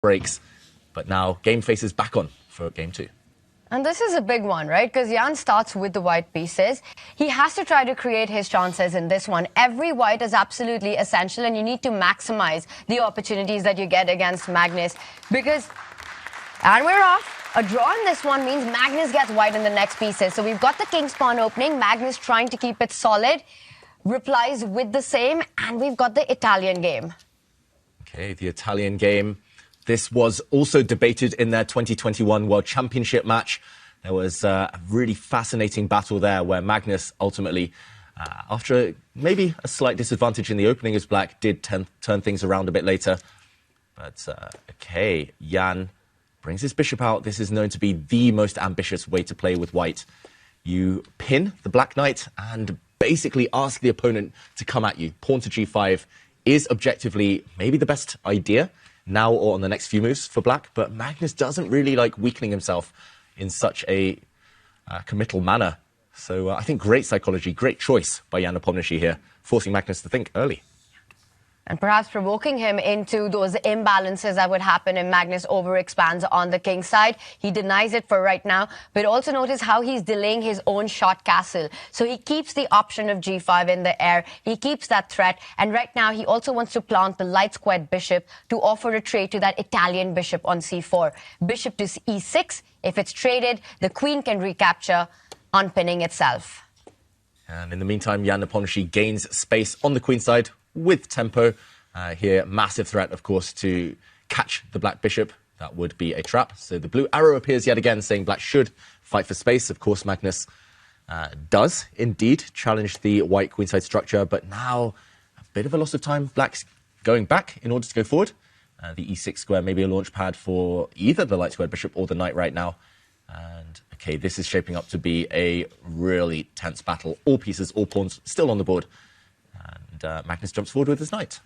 breaks. But now game faces back on for game 2. And this is a big one, right? Because Jan starts with the white pieces. He has to try to create his chances in this one. Every white is absolutely essential, and you need to maximize the opportunities that you get against Magnus. And we're off. A draw in this one means Magnus gets white in the next pieces. So we've got the king's pawn opening. Magnus trying to keep it solid. Replies with the same. And we've got the Italian game. Okay, the Italian game. This was also debated in their 2021 World Championship match. There was a really fascinating battle there where Magnus ultimately, after maybe a slight disadvantage in the opening as black, did turn things around a bit later. But, okay, Jan brings his bishop out. This is known to be the most ambitious way to play with white. You pin the black knight and basically ask the opponent to come at you. Pawn to g5 is objectively maybe the best idea now or on the next few moves for black, but Magnus doesn't really like weakening himself in such a committal manner. So I think great psychology, great choice by Jan Nepomniachtchi here, forcing Magnus to think early. And perhaps provoking him into those imbalances that would happen if Magnus overexpands on the king side. He denies it for right now, but also notice how he's delaying his own short castle. So he keeps the option of g5 in the air. He keeps that threat. And right now, he also wants to plant the light squared bishop to offer a trade to that Italian bishop on c4. Bishop to e6. If it's traded, the queen can recapture, unpinning itself. And in the meantime, Jan Nepomniachtchi gains space on the queen side with tempo. Here, massive threat, of course, to catch the black bishop. That would be a trap. So the blue arrow appears yet again, saying black should fight for space. Of course, Magnus does indeed challenge the white queenside structure, but now a bit of a loss of time. Black's going back in order to go forward. The e6 square may be a launch pad for either the light squared bishop or the knight right now. And, okay, this is shaping up to be a really tense battle. All pieces, all pawns still on the board. And Magnus jumps forward with his knight.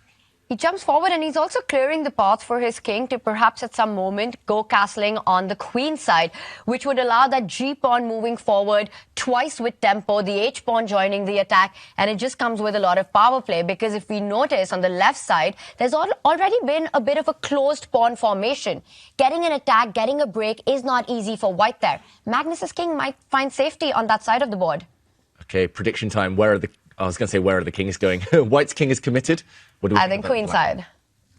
He jumps forward and he's also clearing the path for his king to perhaps at some moment go castling on the queen side, which would allow that g-pawn moving forward twice with tempo, the h-pawn joining the attack, and it just comes with a lot of power play because if we notice on the left side, there's already been a bit of a closed pawn formation. Getting an attack, getting a break is not easy for white there. Magnus's king might find safety on that side of the board. Okay, prediction time. Where are the kings going? White's king is committed. I think queen side.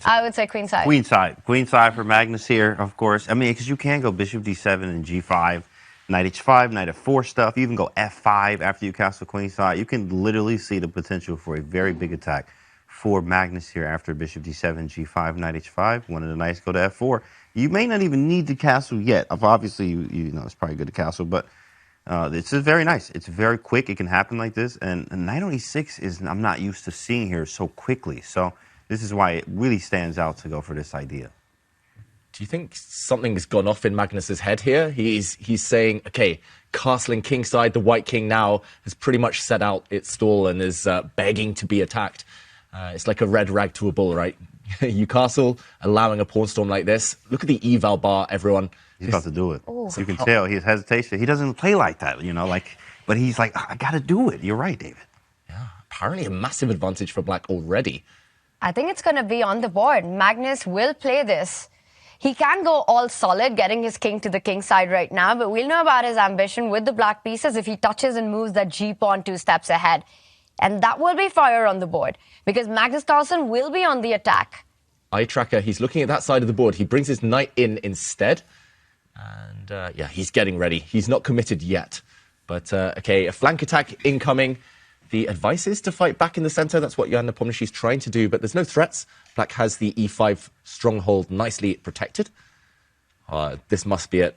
I would say queen side. Queen side. Queen side for Magnus here, of course. I mean, because you can go bishop d7 and g5, knight h5, knight f4 stuff. You even go f5 after you castle queen side. You can literally see the potential for a very big attack for Magnus here after bishop d7, g5, knight h5. One of the knights go to f4. You may not even need to castle yet. Obviously, you know, it's probably good to castle, but this is very nice. It's very quick. It can happen like this. And knight on e6 is, I'm not used to seeing here so quickly. So this is why it really stands out to go for this idea. Do you think something has gone off in Magnus's head here? He's saying, okay, castling kingside, the white king now has pretty much set out its stall and is begging to be attacked. It's like a red rag to a bull, right? You castle, allowing a pawn storm like this. Look at the eval bar, everyone. He's about to do it. Ooh. You can tell his hesitation. He doesn't play like that, you know, but he's like, I got to do it. You're right, David. Yeah, apparently a massive advantage for black already. I think it's going to be on the board. Magnus will play this. He can go all solid, getting his king to the king side right now, but we'll know about his ambition with the black pieces if he touches and moves that g-pawn 2 steps ahead. And that will be fire on the board, because Magnus Carlsen will be on the attack. Eye tracker, he's looking at that side of the board. He brings his knight in instead. And, yeah, he's getting ready. He's not committed yet. But, okay, a flank attack incoming. The advice is to fight back in the center. That's what Jan Nepomniachtchi is trying to do. But there's no threats. Black has the e5 stronghold nicely protected. This must be it.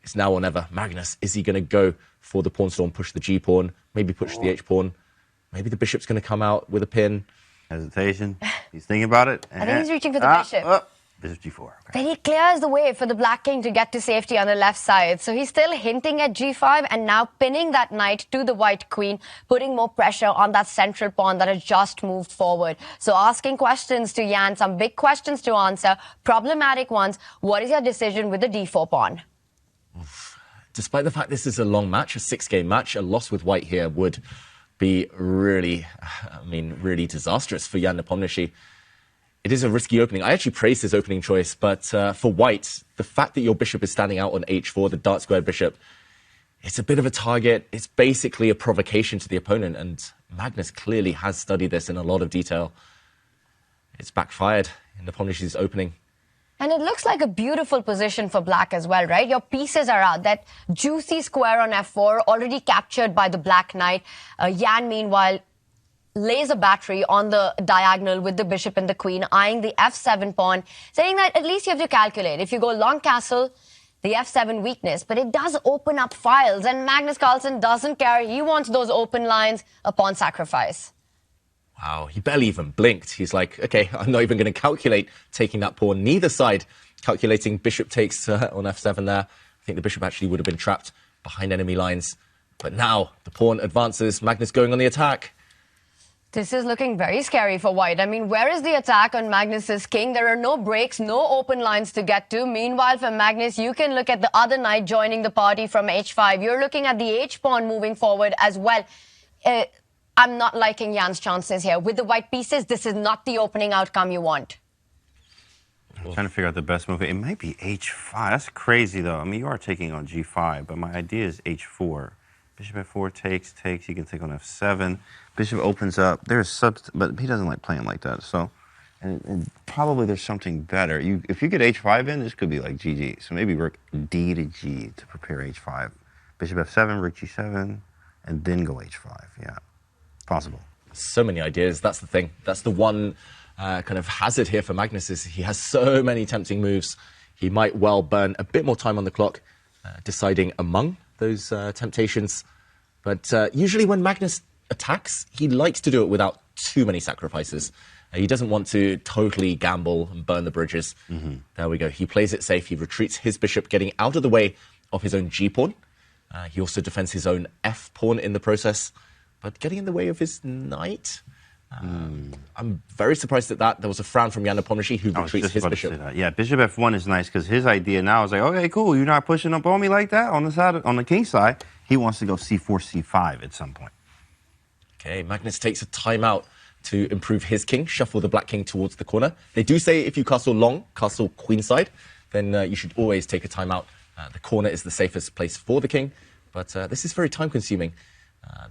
It's now or never. Magnus, is he going to go for the pawn storm, push the g-pawn, maybe push the h-pawn? Maybe the bishop's going to come out with a pin. Hesitation. He's thinking about it. I think he's reaching for the bishop. Bishop g4. Okay. Then he clears the way for the black king to get to safety on the left side. So he's still hinting at g5 and now pinning that knight to the white queen, putting more pressure on that central pawn that has just moved forward. So asking questions to Jan, some big questions to answer, problematic ones. What is your decision with the d4 pawn? Despite the fact this is a long match, a 6-game match, a loss with white here would be really, really disastrous for Jan Nepomniachtchi. It is a risky opening. I actually praised his opening choice, but for white, the fact that your bishop is standing out on h4, the dart squared bishop, it's a bit of a target. It's basically a provocation to the opponent, and Magnus clearly has studied this in a lot of detail. It's backfired in Nepomniachtchi's opening. And it looks like a beautiful position for black as well, right? Your pieces are out. That juicy square on f4, already captured by the black knight. Yan, meanwhile, lays a battery on the diagonal with the bishop and the queen, eyeing the f7 pawn, saying that at least you have to calculate. If you go long castle, the f7 weakness, but it does open up files, and Magnus Carlsen doesn't care. He wants those open lines, a pawn sacrifice. Wow, he barely even blinked. He's like, okay, I'm not even going to calculate taking that pawn. Neither side calculating bishop takes on f7 there. I think the bishop actually would have been trapped behind enemy lines. But now the pawn advances, Magnus going on the attack. This is looking very scary for white. I mean, where is the attack on Magnus's king? There are no breaks, no open lines to get to. Meanwhile, for Magnus, you can look at the other knight joining the party from h5. You're looking at the h-pawn moving forward as well. I'm not liking Jan's chances here. With the white pieces, this is not the opening outcome you want. I'm trying to figure out the best move. It might be h5. That's crazy, though. I mean, you are taking on g5, but my idea is h4. Bishop f4 takes. You can take on f7. Bishop opens up. But he doesn't like playing like that. So, and probably there's something better. If you get h5 in, this could be like GG. So maybe work d to g to prepare h5. Bishop f7, rook g7, and then go h5. Yeah. Possible. So many ideas. That's the thing. That's the one kind of hazard here for Magnus is he has so many tempting moves. He might well burn a bit more time on the clock deciding among those temptations. But usually when Magnus attacks, he likes to do it without too many sacrifices. He doesn't want to totally gamble and burn the bridges. There we go. He plays it safe. He retreats his bishop, getting out of the way of his own g-pawn. He also defends his own f-pawn in the process, but getting in the way of his knight. I'm very surprised at that. There was a frown from Jan Nepomniachtchi who retreats his bishop. Yeah, bishop f1 is nice because his idea now is like, okay, cool, you're not pushing up on me like that on the king side. He wants to go c4, c5 at some point. Okay, Magnus takes a timeout to improve his king, shuffle the black king towards the corner. They do say if you castle long, castle queenside, then you should always take a timeout. The corner is the safest place for the king, but this is very time-consuming.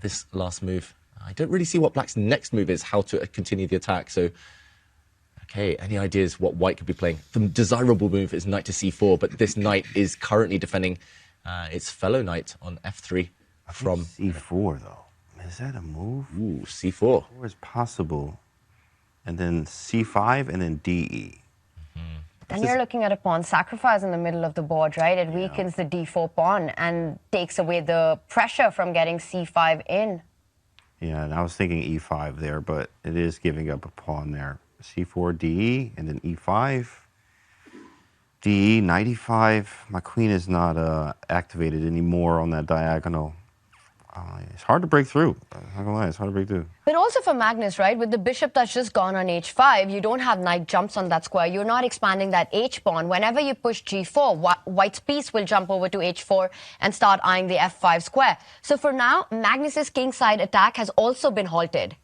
This last move. I don't really see what black's next move is, how to continue the attack. So, okay, any ideas what white could be playing? The desirable move is knight to c4, but this knight is currently defending its fellow knight on f3 from c4, though. Is that a move? Ooh, c4. C4 is possible. And then c5 and then de. And you're looking at a pawn sacrifice in the middle of the board, right? It weakens the d4 pawn and takes away the pressure from getting c5 in. Yeah, and I was thinking e5 there, but it is giving up a pawn there. c4, de, and then e5. de, knight e5. My queen is not activated anymore on that diagonal. It's hard to break through. I'm not gonna lie, it's hard to break through. But also for Magnus, right, with the bishop that's just gone on h5, you don't have knight jumps on that square. You're not expanding that h-pawn. Whenever you push g4, white's piece will jump over to h4 and start eyeing the f5 square. So for now, Magnus's kingside attack has also been halted.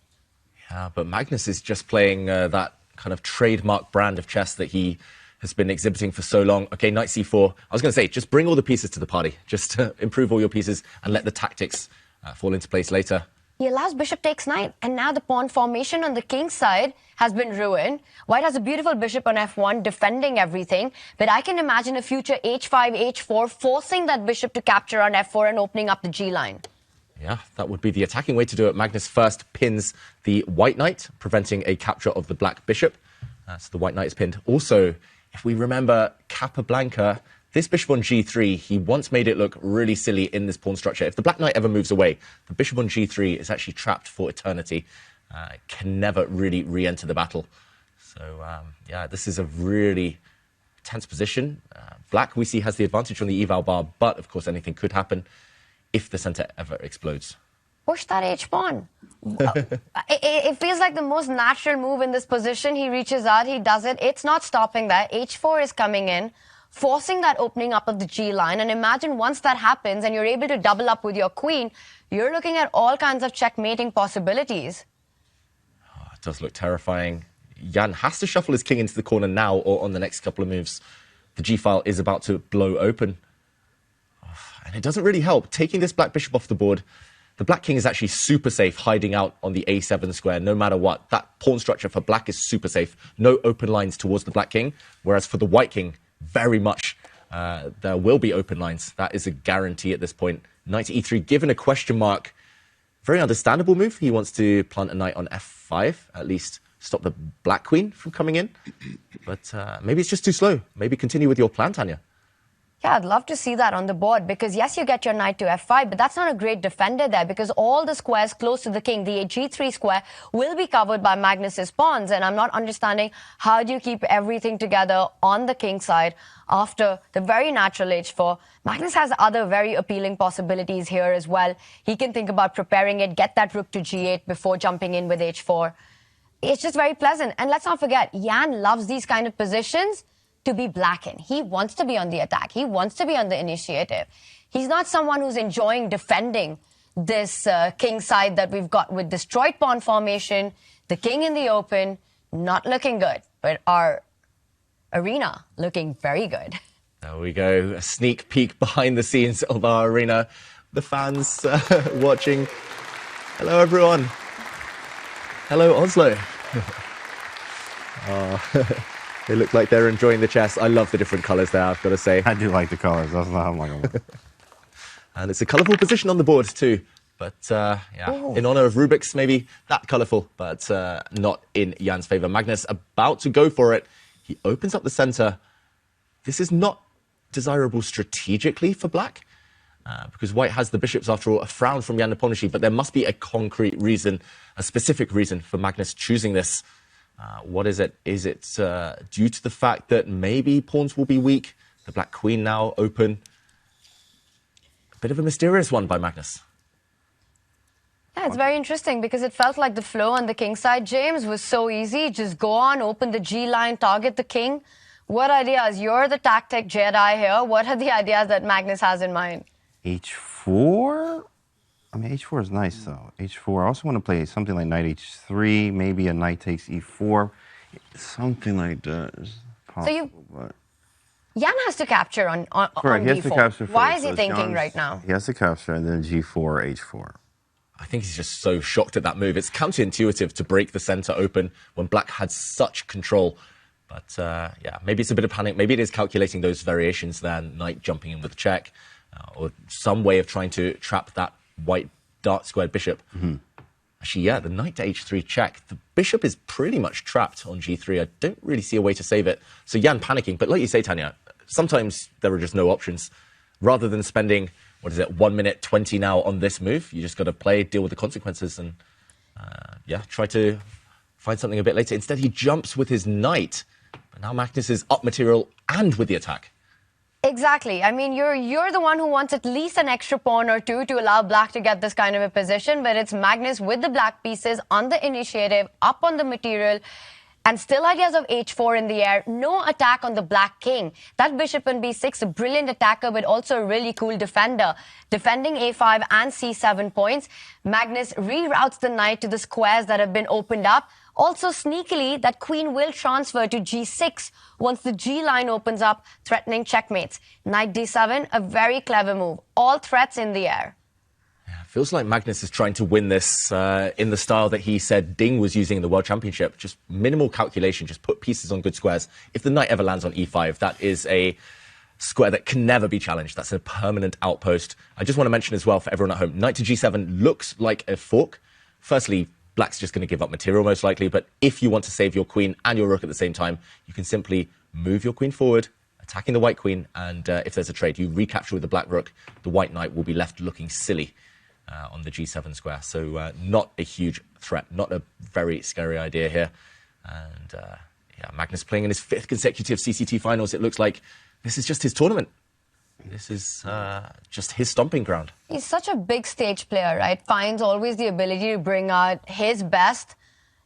Yeah, but Magnus is just playing that kind of trademark brand of chess that he has been exhibiting for so long. Okay, knight c4. I was going to say, just bring all the pieces to the party. Just improve all your pieces and let the tactics fall into place later. He allows bishop takes knight, and now the pawn formation on the king's side has been ruined. White has a beautiful bishop on f1, defending everything, but I can imagine a future h5, h4, forcing that bishop to capture on f4 and opening up the g line. Yeah, that would be the attacking way to do it. Magnus first pins the white knight, preventing a capture of the black bishop. So the white knight is pinned. Also, if we remember Capablanca, this bishop on g3, he once made it look really silly in this pawn structure. If the black knight ever moves away, the bishop on g3 is actually trapped for eternity. It can never really re-enter the battle. So, yeah, this is a really tense position. Black, we see, has the advantage on the eval bar, but, of course, anything could happen if the center ever explodes. Push that h-pawn. It feels like the most natural move in this position. He reaches out, he does it. It's not stopping that. h4 is coming in, forcing that opening up of the G line. And imagine once that happens and you're able to double up with your queen, you're looking at all kinds of checkmating possibilities. Oh, it does look terrifying. Jan has to shuffle his king into the corner now or on the next couple of moves. The g-file is about to blow open. And it doesn't really help. Taking this black bishop off the board, the black king is actually super safe hiding out on the a7 square no matter what. That pawn structure for black is super safe. No open lines towards the black king. Whereas for the white king, very much there will be open lines. That is a guarantee at this point. Knight to e3, given a question mark. Very understandable move. He wants to plant a knight on f5, at least stop the black queen from coming in. But maybe it's just too slow. Maybe continue with your plan, Tanya. Yeah, I'd love to see that on the board because, yes, you get your knight to f5, but that's not a great defender there because all the squares close to the king, the g3 square, will be covered by Magnus's pawns. And I'm not understanding how do you keep everything together on the king side after the very natural h4. Magnus has other very appealing possibilities here as well. He can think about preparing it, get that rook to g8 before jumping in with h4. It's just very pleasant. And let's not forget, Jan loves these kind of positions to be black in. He wants to be on the attack. He wants to be on the initiative. He's not someone who's enjoying defending this king side that we've got with destroyed pawn formation, the king in the open, not looking good, but our arena looking very good. There we go. A sneak peek behind the scenes of our arena. The fans watching. Hello, everyone. Hello, Oslo. They look like they're enjoying the chess. I love the different colours there, I've got to say. I do like the colors. That's not I'm like them. And it's a colourful position on the board too. But yeah, in honour of Rubik's, maybe that colourful, but not in Jan's favour. Magnus about to go for it. He opens up the centre. This is not desirable strategically for black because white has the bishops, after all, a frown from Jan Nepomniachtchi, but there must be a concrete reason, a specific reason for Magnus choosing this. What is it? Is it due to the fact that maybe pawns will be weak? The black queen now open. A bit of a mysterious one by Magnus. Yeah, it's very interesting because it felt like the flow on the king side, James, was so easy. Just go on, open the G line, target the king. What ideas? You're the tactic Jedi here. What are the ideas that Magnus has in mind? H4? I mean, h4 is nice, though. h4. I also want to play something like knight h3, maybe a knight takes e4. Something like that is possible. So Jan has to capture on correct, on he has d4. to capture first. Why is he So thinking right now? He has to capture and then g4, h4. I think he's just so shocked at that move. It's counterintuitive to break the centre open when black had such control. But yeah, maybe it's a bit of panic. Maybe it is calculating those variations there, knight jumping in with a check, or some way of trying to trap that white dark squared bishop. Actually, yeah, the knight to h3 check. The bishop is pretty much trapped on g3. I don't really see a way to save it. So Jan panicking. But like you say, Tanya, sometimes there are just no options. Rather than spending, 1 minute 20 now on this move, you just got to play, deal with the consequences, and yeah, try to find something a bit later. Instead, he jumps with his knight. But now Magnus is up material and with the attack. Exactly. I mean, you're the one who wants at least an extra pawn or two to allow black to get this kind of a position, but it's Magnus with the black pieces on the initiative, up on the material, and still ideas of h4 in the air. No attack on the black king. That bishop on b6, a brilliant attacker, but also a really cool defender. Defending a5 and c7 points. Magnus reroutes the knight to the squares that have been opened up. Also, sneakily, that queen will transfer to g6 once the g line opens up, threatening checkmates. Knight d7, a very clever move. All threats in the air. Yeah, feels like Magnus is trying to win this in the style that he said Ding was using in the World Championship. Just minimal calculation, just put pieces on good squares. If the knight ever lands on e5, that is a square that can never be challenged. That's a permanent outpost. I just want to mention as well for everyone at home, knight to g7 looks like a fork. Firstly, black's just going to give up material most likely, but if you want to save your queen and your rook at the same time, you can simply move your queen forward, attacking the white queen, and if there's a trade, you recapture with the black rook, the white knight will be left looking silly on the g7 square. So not a huge threat, not a very scary idea here. And yeah, Magnus playing in his 5th consecutive CCT finals. It looks like this is just his tournament. This is just his stomping ground. He's such a big stage player, right? Finds always the ability to bring out his best,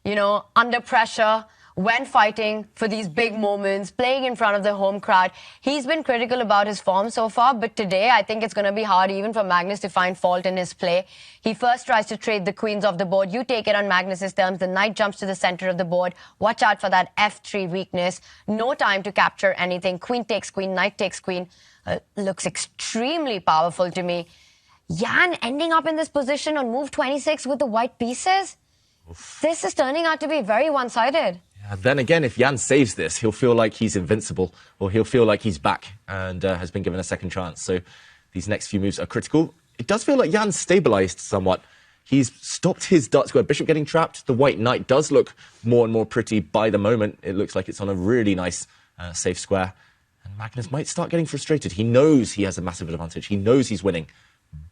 you know, under pressure, when fighting for these big moments, playing in front of the home crowd. He's been critical about his form so far, but today I think it's going to be hard even for Magnus to find fault in his play. He first tries to trade the queens off the board. You take it on Magnus's terms. The knight jumps to the center of the board. Watch out for that f3 weakness. No time to capture anything. Queen takes queen, knight takes queen. Looks extremely powerful to me. Jan ending up in this position on move 26 with the white pieces. This is turning out to be very one-sided. Yeah, then again, if Jan saves this, he'll feel like he's invincible, or he'll feel like he's back and has been given a second chance. So these next few moves are critical. It does feel like Jan's stabilized somewhat. He's stopped his dart square bishop getting trapped. The white knight does look more and more pretty by the moment. It looks like it's on a really nice safe square. And Magnus might start getting frustrated. He knows he has a massive advantage. He knows he's winning.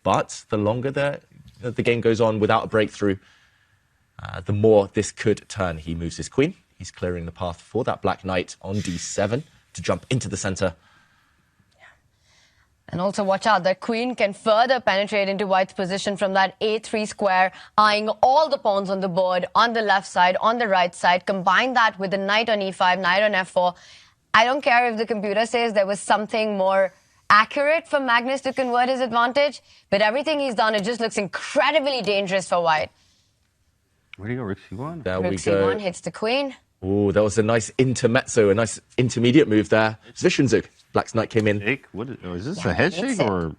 But the longer the game goes on without a breakthrough, the more this could turn. He moves his queen. He's clearing the path for that black knight on d7 to jump into the center. And also watch out, that queen can further penetrate into white's position from that a3 square, eyeing all the pawns on the board, on the left side, on the right side. Combine that with the knight on e5, knight on f4. I don't care if the computer says there was something more accurate for Magnus to convert his advantage, but everything he's done, it just looks incredibly dangerous for white. Where do you go, rook c1? There Rook we go. c1 hits the queen. Oh, that was a nice intermezzo, a nice intermediate move there. Zwischenzug. Black's knight came in. Shake? What is this Yeah, a head it's shake it. or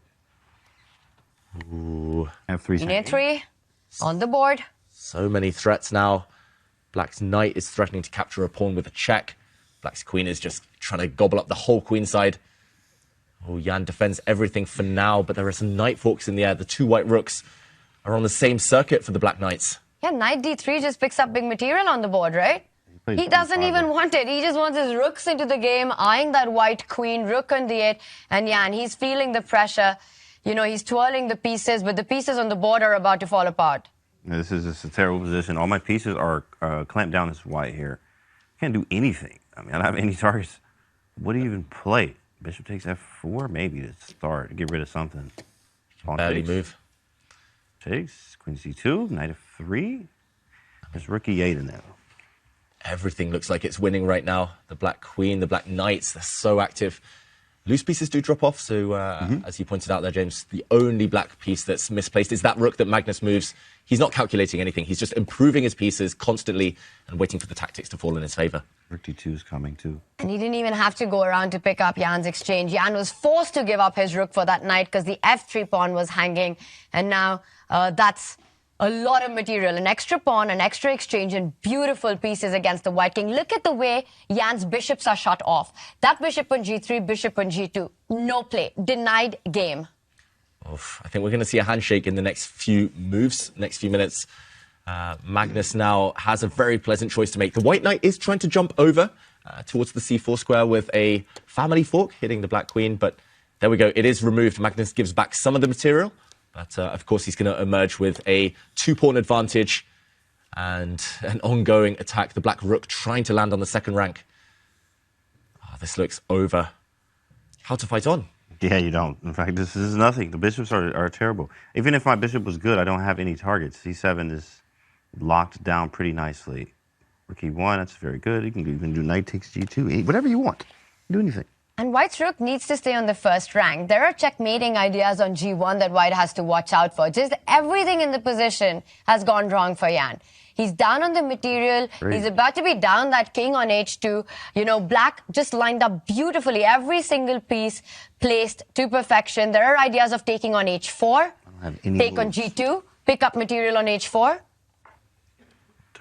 f3? Queen a3 on the board. So many threats now. Black's knight is threatening to capture a pawn with a check. Black's queen is just trying to gobble up the whole queen side. Oh, Jan defends everything for now, but there are some knight forks in the air. The two white rooks are on the same circuit for the black knights. Yeah, knight d3 just picks up big material on the board, right? He doesn't even want it. He just wants his rooks into the game, eyeing that white queen, rook on d8. And Jan, he's feeling the pressure. You know, he's twirling the pieces, but the pieces on the board are about to fall apart. This is just a terrible position. All my pieces are clamped down as white here. Can't do anything. I mean, I don't have any targets. What do you even play? Bishop takes f4, maybe to start, to get rid of something. Pawn Barely takes. move. Takes, queen c2, knight f3. There's rook e8 in there. Everything looks like it's winning right now. The black queen, the black knights, they're so active. Loose pieces do drop off, so as you pointed out there, James, the only black piece that's misplaced is that rook that Magnus moves. He's not calculating anything. He's just improving his pieces constantly and waiting for the tactics to fall in his favor. Rook d2 is coming too. And he didn't even have to go around to pick up Jan's exchange. Jan was forced to give up his rook for that knight because the f3 pawn was hanging. And now that's a lot of material. An extra pawn, an extra exchange, and beautiful pieces against the white king. Look at the way Jan's bishops are shut off. That bishop on g3, bishop on g2. No play. Denied game. Oof, I think we're going to see a handshake in the next few moves, next few minutes. Magnus now has a very pleasant choice to make. The white knight is trying to jump over towards the c4 square with a family fork, hitting the black queen. But there we go. It is removed. Magnus gives back some of the material. But, of course, he's going to emerge with a two-pawn advantage and an ongoing attack. The black rook trying to land on the second rank. Oh, this looks over. How to fight on? Yeah, you don't. In fact, this is nothing. The bishops are terrible. Even if my bishop was good, I don't have any targets. c7 is locked down pretty nicely. Rook e1, that's very good. You can do knight takes g2, whatever you want. Do anything. And white's rook needs to stay on the first rank. There are checkmating ideas on g1 that white has to watch out for. Just everything in the position has gone wrong for Jan. He's down on the material. Great. He's about to be down that king on h2. You know, black just lined up beautifully. Every single piece placed to perfection. There are ideas of taking on h4, I don't have any take on moves. g2, pick up material on h4.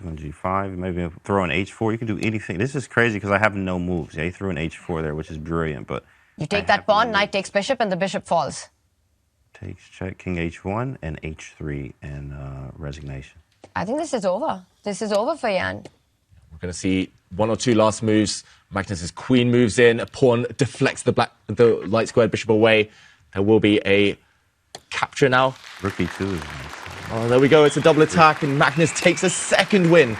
On g5, maybe throw an h4. You can do anything. This is crazy because I have no moves. Yeah, he threw an h4 there, which is brilliant. But You take I that have pawn, no knight moves. takes bishop, and the bishop falls. Takes check, king h1 and h3 and resignation. I think this is over. This is over for Jan. We're going to see one or two last moves. Magnus's queen moves in. A pawn deflects the light squared bishop away. There will be a capture now. Rook e2 is nice. Oh, there we go. It's a double attack, and Magnus takes a second win.